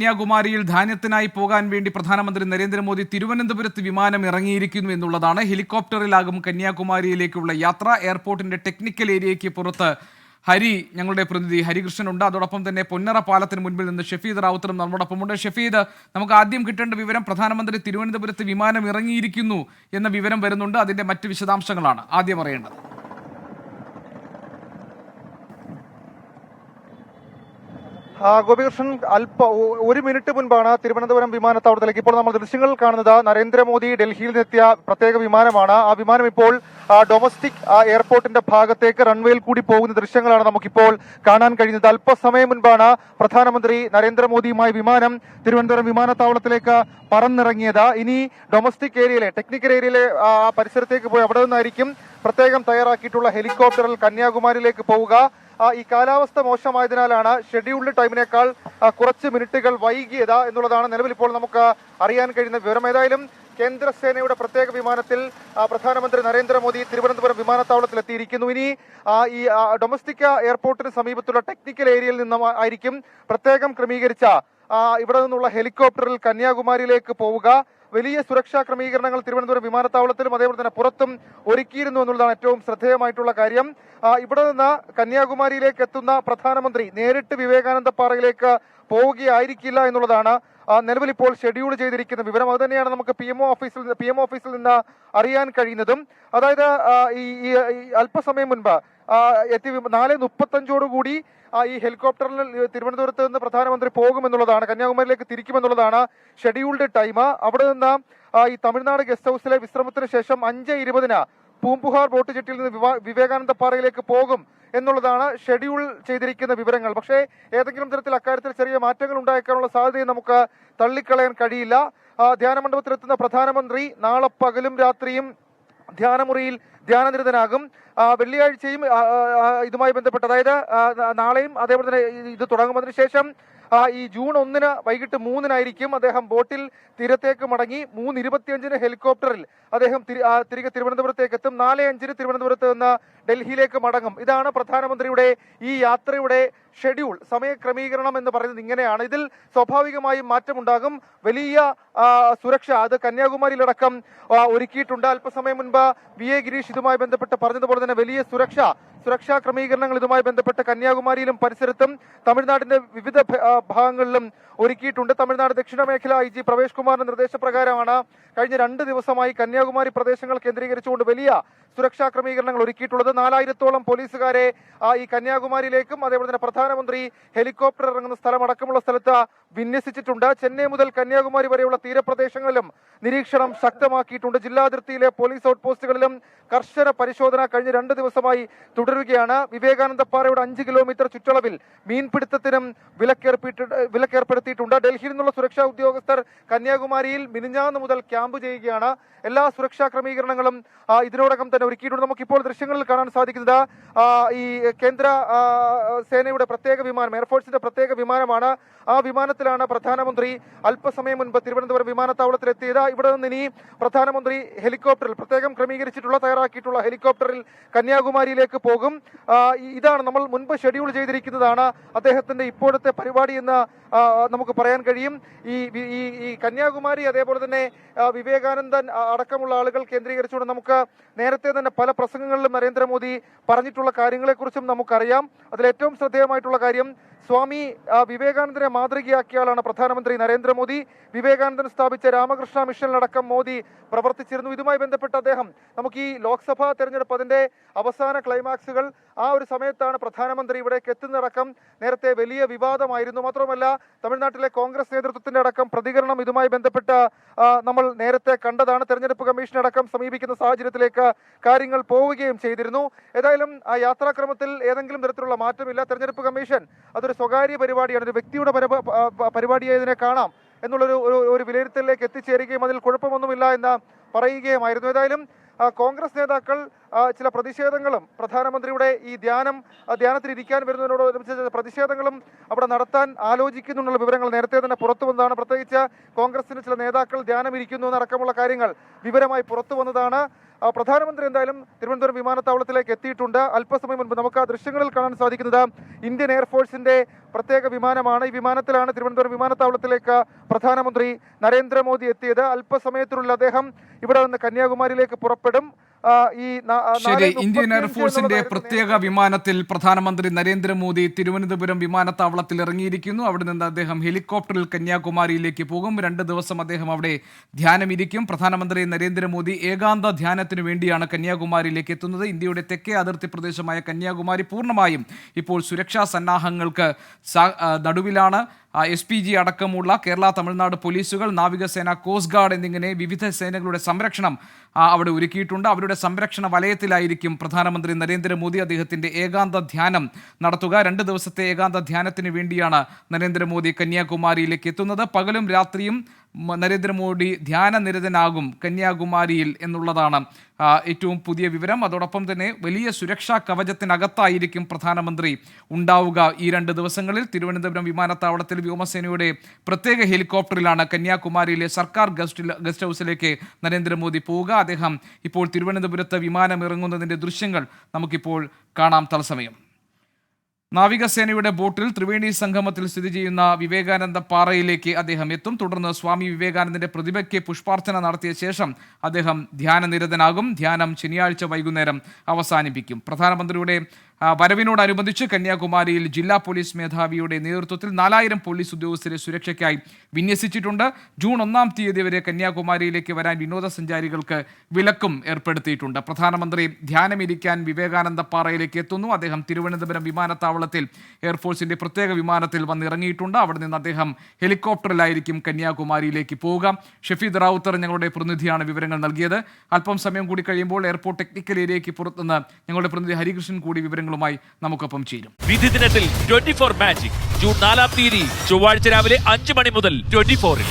കന്യാകുമാരിയിൽ ധാന്യത്തിനായി പോകാൻ വേണ്ടി പ്രധാനമന്ത്രി നരേന്ദ്രമോദി തിരുവനന്തപുരത്ത് വിമാനം ഇറങ്ങിയിരിക്കുന്നു എന്നുള്ളതാണ്. ഹെലികോപ്റ്ററിലാകും കന്യാകുമാരിയിലേക്കുള്ള യാത്ര. എയർപോർട്ടിന്റെ ടെക്നിക്കൽ ഏരിയയ്ക്ക് പുറത്ത് ഞങ്ങളുടെ പ്രതിനിധി ഹരികൃഷ്ണൻ ഉണ്ട്. അതോടൊപ്പം തന്നെ പൊന്നറ പാലത്തിന് മുൻപിൽ നിന്ന് ഷഫീദ് റാവുത്തറും നമ്മോടൊപ്പമുണ്ട്. ഷഫീദ്, നമുക്ക് ആദ്യം കിട്ടേണ്ട വിവരം പ്രധാനമന്ത്രി തിരുവനന്തപുരത്ത് വിമാനം ഇറങ്ങിയിരിക്കുന്നു എന്ന വിവരം വരുന്നുണ്ട്. അതിന്റെ മറ്റ് വിശദാംശങ്ങളാണ് ആദ്യം അറിയേണ്ടത്. ഗോപികൃഷ്ണൻ, ഒരു മിനിറ്റ് മുൻപാണ് തിരുവനന്തപുരം വിമാനത്താവളത്തിലേക്ക് ഇപ്പോൾ നമ്മൾ ദൃശ്യങ്ങൾ കാണുന്നത് നരേന്ദ്രമോദി ഡൽഹിയിൽ നിന്നെത്തിയ പ്രത്യേക വിമാനമാണ്. ആ വിമാനം ഇപ്പോൾ ഡൊമസ്റ്റിക് എയർപോർട്ടിന്റെ ഭാഗത്തേക്ക് റൺവേയിൽ കൂടി പോകുന്ന ദൃശ്യങ്ങളാണ് നമുക്കിപ്പോൾ കാണാൻ കഴിയുന്നത്. അല്പസമയം മുൻപാണ് പ്രധാനമന്ത്രി നരേന്ദ്രമോദിയുമായി വിമാനം തിരുവനന്തപുരം വിമാനത്താവളത്തിലേക്ക് പറന്നിറങ്ങിയത്. ഇനി ഡൊമസ്റ്റിക് ഏരിയയിലെ ടെക്നിക്കൽ ഏരിയയിലെ പരിസരത്തേക്ക് പോയി അവിടെ നിന്നായിരിക്കും പ്രത്യേകം തയ്യാറാക്കിയിട്ടുള്ള ഹെലികോപ്റ്ററിൽ കന്യാകുമാരിയിലേക്ക് പോവുക. ഈ കാലാവസ്ഥ മോശമായതിനാലാണ് ഷെഡ്യൂൾഡ് ടൈമിനേക്കാൾ കുറച്ച് മിനിറ്റുകൾ വൈകിയത് എന്നുള്ളതാണ് നിലവിൽ ഇപ്പോൾ നമുക്ക് അറിയാൻ കഴിയുന്ന വിവരം. ഏതായാലും കേന്ദ്രസേനയുടെ പ്രത്യേക വിമാനത്തിൽ പ്രധാനമന്ത്രി നരേന്ദ്രമോദി തിരുവനന്തപുരം വിമാനത്താവളത്തിൽ എത്തിയിരിക്കുന്നു. ഇനി ഈ ഡൊമസ്റ്റിക് എയർപോർട്ടിന് സമീപത്തുള്ള ടെക്നിക്കൽ ഏരിയയിൽ നിന്നും ആയിരിക്കും പ്രത്യേകം ക്രമീകരിച്ച ഇവിടെ നിന്നുള്ള ഹെലികോപ്റ്ററിൽ കന്യാകുമാരിയിലേക്ക് പോവുക. വലിയ സുരക്ഷാ ക്രമീകരണങ്ങൾ തിരുവനന്തപുരം വിമാനത്താവളത്തിലും അതേപോലെ തന്നെ പുറത്തും ഒരുക്കിയിരുന്നു എന്നുള്ളതാണ് ഏറ്റവും ശ്രദ്ധേയമായിട്ടുള്ള കാര്യം. ഇവിടെ നിന്ന് കന്യാകുമാരിയിലേക്ക് എത്തുന്ന പ്രധാനമന്ത്രി നേരിട്ട് വിവേകാനന്ദ പാറയിലേക്ക് പോവുകയായിരിക്കില്ല എന്നുള്ളതാണ് നിലവിൽ ഇപ്പോൾ ഷെഡ്യൂൾ ചെയ്തിരിക്കുന്ന വിവരം. അത് തന്നെയാണ് നമുക്ക് പി എം ഒ ഓഫീസിൽ നിന്ന് അറിയാൻ കഴിയുന്നതും. അതായത് ഈ അല്പസമയം മുൻപ് 4:35 ഈ ഹെലികോപ്റ്ററിൽ തിരുവനന്തപുരത്ത് നിന്ന് പ്രധാനമന്ത്രി പോകുമെന്നുള്ളതാണ്, കന്യാകുമാരിയിലേക്ക് തിരിക്കുമെന്നുള്ളതാണ് ഷെഡ്യൂൾഡ് ടൈം. അവിടെ നിന്ന് ഈ തമിഴ്നാട് ഗസ്റ്റ് ഹൗസിലെ വിശ്രമത്തിന് ശേഷം 5:20 പൂമ്പുഹാർ ബോട്ട് ജെട്ടിയിൽ നിന്ന് വിവേകാനന്ദ പാറയിലേക്ക് പോകും എന്നുള്ളതാണ് ഷെഡ്യൂൾ ചെയ്തിരിക്കുന്ന വിവരങ്ങൾ. പക്ഷേ ഏതെങ്കിലും തരത്തിൽ അക്കാര്യത്തിൽ ചെറിയ മാറ്റങ്ങൾ ഉണ്ടായേക്കാനുള്ള സാധ്യതയും നമുക്ക് തള്ളിക്കളയാൻ കഴിയില്ല. ധ്യാനമണ്ഡപത്തിലെത്തുന്ന പ്രധാനമന്ത്രി നാളെ പകലും രാത്രിയും ധ്യാനമുറിയിൽ ധ്യാനനിരതനാകും. വെള്ളിയാഴ്ചയും ഇതുമായി ബന്ധപ്പെട്ട്, അതായത് നാളെയും അതേപോലെ തന്നെ ഇത് തുടങ്ങുന്നതിന് ശേഷം ഈ ജൂൺ 1 വൈകിട്ട് 3 അദ്ദേഹം ബോട്ടിൽ തീരത്തേക്ക് മടങ്ങി 3:25 ഹെലികോപ്റ്ററിൽ അദ്ദേഹം തിരികെ തിരുവനന്തപുരത്തേക്ക് എത്തും. 4:05 തിരുവനന്തപുരത്ത് നിന്ന് ഡൽഹിയിലേക്ക് മടങ്ങും. ഇതാണ് പ്രധാനമന്ത്രിയുടെ ഈ യാത്രയുടെ ഷെഡ്യൂൾ. സമയക്രമീകരണം എന്ന് പറയുന്നത് ഇങ്ങനെയാണ്. ഇതിൽ സ്വാഭാവികമായും മാറ്റമുണ്ടാകും. വലിയ സുരക്ഷ അത് കന്യാകുമാരിയിലടക്കം ഒരുക്കിയിട്ടുണ്ട്. അല്പസമയം മുൻപ് VA ഗിരീഷ് ഇതുമായി ബന്ധപ്പെട്ട് പറഞ്ഞതുപോലെ തന്നെ വലിയ സുരക്ഷാ ക്രമീകരണങ്ങൾ ഇതുമായി ബന്ധപ്പെട്ട് കന്യാകുമാരിയിലും പരിസരത്തും തമിഴ്നാടിന്റെ വിവിധ ഭാഗങ്ങളിലും ഒരുക്കിയിട്ടുണ്ട്. തമിഴ്നാട് ദക്ഷിണ മേഖല IG പ്രവേശ് കുമാറിന്റെ നിർദ്ദേശപ്രകാരമാണ് കഴിഞ്ഞ 2 ദിവസമായി കന്യാകുമാരി പ്രദേശങ്ങൾ കേന്ദ്രീകരിച്ചുകൊണ്ട് വലിയ സുരക്ഷാ ക്രമീകരണങ്ങൾ ഒരുക്കിയിട്ടുള്ളത്. 4000-ഓളം പോലീസുകാരെ ഈ കന്യാകുമാരിയിലേക്കും അതേപോലെ തന്നെ പ്രധാനമന്ത്രി ഹെലികോപ്റ്റർ ഇറങ്ങുന്ന സ്ഥലമടക്കമുള്ള സ്ഥലത്ത് വിന്യസിച്ചിട്ടുണ്ട്. ചെന്നൈ മുതൽ കന്യാകുമാരി വരെയുള്ള തീരപ്രദേശങ്ങളിലും നിരീക്ഷണം ശക്തമാക്കിയിട്ടുണ്ട്. ജില്ലാതിർത്തിയിലെ പോലീസ് ഔട്ട് പോസ്റ്റുകളിലും കർശന പരിശോധന കഴിഞ്ഞ 2 ദിവസമായി തുടരുകയാണ്. വിവേകാനന്ദ പാറയുടെ 5 കിലോമീറ്റർ ചുറ്റളവിൽ മീൻപിടുത്തത്തിനും വിലക്കേർപ്പെടുത്തിയിട്ടുണ്ട്. ഡൽഹിയിൽ നിന്നുള്ള സുരക്ഷാ ഉദ്യോഗസ്ഥർ കന്യാകുമാരിയിൽ മിനിഞ്ഞാന്ന് മുതൽ ക്യാമ്പ് ചെയ്യുകയാണ്. എല്ലാ സുരക്ഷാ ക്രമീകരണങ്ങളും ഇതിനോടകം തന്നെ ഒരുക്കിയിട്ടുണ്ട്. നമുക്കിപ്പോൾ ദൃശ്യങ്ങളിൽ കാണാൻ സാധിക്കുന്നത് ഈ കേന്ദ്ര സേനയുടെ പ്രത്യേക വിമാനം, എയർഫോഴ്സിന്റെ പ്രത്യേക വിമാനമാണ്. ആ വിമാനത്തിലാണ് പ്രധാനമന്ത്രി അല്പസമയം മുൻപ് തിരുവനന്തപുരം വിമാനത്താവളത്തിലെത്തിയത്. ഇവിടെ നിന്ന് ഇനി പ്രധാനമന്ത്രി ഹെലികോപ്റ്ററിൽ പ്രത്യേകം തയ്യാറാക്കിയിട്ടുള്ള ഹെലികോപ്റ്ററിൽ കന്യാകുമാരിയിലേക്ക് പോകും. ഇതാണ് നമ്മൾ മുൻപ് ഷെഡ്യൂൾ ചെയ്തിരിക്കുന്നതാണ് അദ്ദേഹത്തിന്റെ ഇപ്പോഴത്തെ പരിപാടി എന്ന് നമുക്ക് പറയാൻ കഴിയും. ഈ കന്യാകുമാരി അതേപോലെ തന്നെ വിവേകാനന്ദൻ അടക്കമുള്ള ആളുകൾ കേന്ദ്രീകരിച്ചുകൊണ്ട് നമുക്ക് നേരത്തെ തന്നെ പല പ്രസംഗങ്ങളിലും നരേന്ദ്രമോദി പറഞ്ഞിട്ടുള്ള കാര്യങ്ങളെക്കുറിച്ചും നമുക്കറിയാം. അതിലേറ്റവും ശ്രദ്ധേയമായിട്ടുള്ള കാര്യം സ്വാമി വിവേകാനന്ദനെ മാതൃകയാക്കിയ ആളാണ് പ്രധാനമന്ത്രി നരേന്ദ്രമോദി. വിവേകാനന്ദൻ സ്ഥാപിച്ച രാമകൃഷ്ണ മിഷനിലടക്കം മോദി പ്രവർത്തിച്ചിരുന്നു. ഇതുമായി ബന്ധപ്പെട്ട് അദ്ദേഹം നമുക്ക് ഈ ലോക്സഭാ തെരഞ്ഞെടുപ്പ് അതിന്റെ അവസാന ക്ലൈമാക്സുകൾ ആ ഒരു സമയത്താണ് പ്രധാനമന്ത്രി ഇവിടേക്ക് എത്തുന്നതടക്കം നേരത്തെ വലിയ വിവാദമായിരുന്നു. മാത്രമല്ല തമിഴ്നാട്ടിലെ കോൺഗ്രസ് നേതൃത്വത്തിന്റെ അടക്കം പ്രതികരണം ഇതുമായി ബന്ധപ്പെട്ട് നമ്മൾ നേരത്തെ കണ്ടതാണ്. തെരഞ്ഞെടുപ്പ് കമ്മീഷനെ അടക്കം സമീപിക്കുന്ന സാഹചര്യത്തിലേക്ക് കാര്യങ്ങൾ പോവുകയും ചെയ്തിരുന്നു. ഏതായാലും ആ യാത്രാക്രമത്തിൽ ഏതെങ്കിലും തരത്തിലുള്ള മാറ്റമില്ല. തെരഞ്ഞെടുപ്പ് കമ്മീഷൻ അതൊരു സ്വകാര്യ പരിപാടിയാണ്, ഒരു വ്യക്തിയുടെ പരിപാടിയായതിനെ കാണാം എന്നുള്ളൊരു വിലയിരുത്തലിലേക്ക് എത്തിച്ചേരുകയും അതിൽ കുഴപ്പമൊന്നുമില്ല എന്ന് പറയുകയുമായിരുന്നു. ഏതായാലും കോൺഗ്രസ് നേതാക്കൾ ചില പ്രതിഷേധങ്ങളും പ്രധാനമന്ത്രിയുടെ ഈ ധ്യാനത്തിലിരിക്കാൻ വരുന്നതിനോടനുബന്ധിച്ച പ്രതിഷേധങ്ങളും അവിടെ നടത്താൻ ആലോചിക്കുന്നുള്ള വിവരങ്ങൾ നേരത്തെ തന്നെ പുറത്തു വന്നതാണ്. പ്രത്യേകിച്ച് കോൺഗ്രസിന് ചില നേതാക്കൾ ധ്യാനം ഇരിക്കുന്നു എന്നടക്കമുള്ള കാര്യങ്ങൾ വിവരമായി പുറത്തു വന്നതാണ്. പ്രധാനമന്ത്രി എന്തായാലും തിരുവനന്തപുരം വിമാനത്താവളത്തിലേക്ക് എത്തിയിട്ടുണ്ട്. അല്പസമയം മുൻപ് നമുക്ക് ആ ദൃശ്യങ്ങളിൽ കാണാൻ സാധിക്കുന്നത് ഇന്ത്യൻ എയർഫോഴ്സിന്റെ പ്രത്യേക വിമാനമാണ്. ഈ വിമാനത്തിലാണ് തിരുവനന്തപുരം വിമാനത്താവളത്തിലേക്ക് പ്രധാനമന്ത്രി നരേന്ദ്രമോദി എത്തിയത്. അല്പസമയത്തിനുള്ളിൽ അദ്ദേഹം ഇവിടെ നിന്ന് കന്യാകുമാരിയിലേക്ക് പുറപ്പെടും. ശരി, ഇന്ത്യൻ എയർഫോഴ്സിന്റെ പ്രത്യേക വിമാനത്തിൽ പ്രധാനമന്ത്രി നരേന്ദ്രമോദി തിരുവനന്തപുരം വിമാനത്താവളത്തിൽ ഇറങ്ങിയിരിക്കുന്നു. അവിടെ നിന്ന് അദ്ദേഹം ഹെലികോപ്റ്ററിൽ കന്യാകുമാരിയിലേക്ക് പോകും. 2 ദിവസം അദ്ദേഹം അവിടെ ധ്യാനമിരിക്കും. പ്രധാനമന്ത്രി നരേന്ദ്രമോദി ഏകാന്ത ധ്യാനത്തിനു വേണ്ടിയാണ് കന്യാകുമാരിയിലേക്ക് എത്തുന്നത്. ഇന്ത്യയുടെ തെക്കേ അതിർത്തി പ്രദേശമായ കന്യാകുമാരി പൂർണ്ണമായും ഇപ്പോൾ സുരക്ഷാ സന്നാഹങ്ങൾക്ക് നടുവിലാണ്. SPG അടക്കമുള്ള കേരള, തമിഴ്നാട് പോലീസുകൾ, നാവികസേന, കോസ്റ്റ് ഗാർഡ് എന്നിങ്ങനെ വിവിധ സേനകളുടെ സംരക്ഷണം അവിടെ ഒരുക്കിയിട്ടുണ്ട്. അവരുടെ സംരക്ഷണ വലയത്തിലായിരിക്കും പ്രധാനമന്ത്രി നരേന്ദ്രമോദി അദ്ദേഹത്തിന്റെ ഏകാന്ത ധ്യാനം നടത്തുക. 2 ദിവസത്തെ ഏകാന്ത ധ്യാനത്തിന് വേണ്ടിയാണ് നരേന്ദ്രമോദി കന്യാകുമാരിയിലേക്ക് എത്തുന്നത്. പകലും രാത്രിയും നരേന്ദ്രമോദി ധ്യാനനിരതനാകും കന്യാകുമാരിയിൽ എന്നുള്ളതാണ് ഏറ്റവും പുതിയ വിവരം. അതോടൊപ്പം തന്നെ വലിയ സുരക്ഷാ കവചത്തിനകത്തായിരിക്കും പ്രധാനമന്ത്രി ഉണ്ടാവുക ഈ 2 ദിവസങ്ങളിൽ. തിരുവനന്തപുരം വിമാനത്താവളത്തിൽ വ്യോമസേനയുടെ പ്രത്യേക ഹെലികോപ്റ്ററിലാണ് കന്യാകുമാരിയിലെ സർക്കാർ ഗസ്റ്റ് ഹൗസിലേക്ക് നരേന്ദ്രമോദി പോവുക. അദ്ദേഹം ഇപ്പോൾ തിരുവനന്തപുരത്ത് വിമാനം ഇറങ്ങുന്നതിൻ്റെ ദൃശ്യങ്ങൾ നമുക്കിപ്പോൾ കാണാം തത്സമയം. നാവികസേനയുടെ ബോട്ടിൽ ത്രിവേണി സംഗമത്തിൽ സ്ഥിതി ചെയ്യുന്ന വിവേകാനന്ദ പാറയിലേക്ക് അദ്ദേഹം എത്തും. തുടർന്ന് സ്വാമി വിവേകാനന്ദന്റെ പ്രതിമയ്ക്ക് പുഷ്പാർച്ചന നടത്തിയ ശേഷം അദ്ദേഹം ധ്യാനനിരതനാകും. ധ്യാനം ശനിയാഴ്ച വൈകുന്നേരം അവസാനിപ്പിക്കും. പ്രധാനമന്ത്രിയുടെ വരവിനോടനുബന്ധിച്ച് കന്യാകുമാരിയിൽ ജില്ലാ പോലീസ് മേധാവിയുടെ നേതൃത്വത്തിൽ 4000 പോലീസ് ഉദ്യോഗസ്ഥരെ സുരക്ഷയ്ക്കായി വിന്യസിച്ചിട്ടുണ്ട്. ജൂൺ 1-ാം തീയതി വരെ കന്യാകുമാരിയിലേക്ക് വരാൻ വിനോദസഞ്ചാരികൾക്ക് വിലക്കും ഏർപ്പെടുത്തിയിട്ടുണ്ട്. പ്രധാനമന്ത്രി ധ്യാനമിരിക്കാൻ വിവേകാനന്ദ പാറയിലേക്ക് എത്തുന്നു. അദ്ദേഹം തിരുവനന്തപുരം വിമാനത്താവളത്തിൽ എയർഫോഴ്സിന്റെ പ്രത്യേക വിമാനത്തിൽ വന്നിറങ്ങിയിട്ടുണ്ട്. അവിടെ നിന്ന് അദ്ദേഹം ഹെലികോപ്റ്ററിലായിരിക്കും കന്യാകുമാരിയിലേക്ക് പോവുക. ഷഫീദ് റാവുത്തർ ഞങ്ങളുടെ പ്രതിനിധിയാണ് വിവരങ്ങൾ നൽകിയത്. അല്പം സമയം കൂടി കഴിയുമ്പോൾ എയർപോർട്ട് ടെക്നിക്കൽ ഏരിയയ്ക്ക് പുറത്തുനിന്ന് ഞങ്ങളുടെ പ്രതിനിധി ഹരികൃഷ്ണൻ കൂടി വിവരങ്ങളുമായി നമുക്കൊപ്പം ചേരും. വിധി ദിനത്തിൽ 24 മാജിക് ജൂൺ 4-ാം തീയതി ചൊവ്വാഴ്ച രാവിലെ 5 മണി മുതൽ 24-ൽ.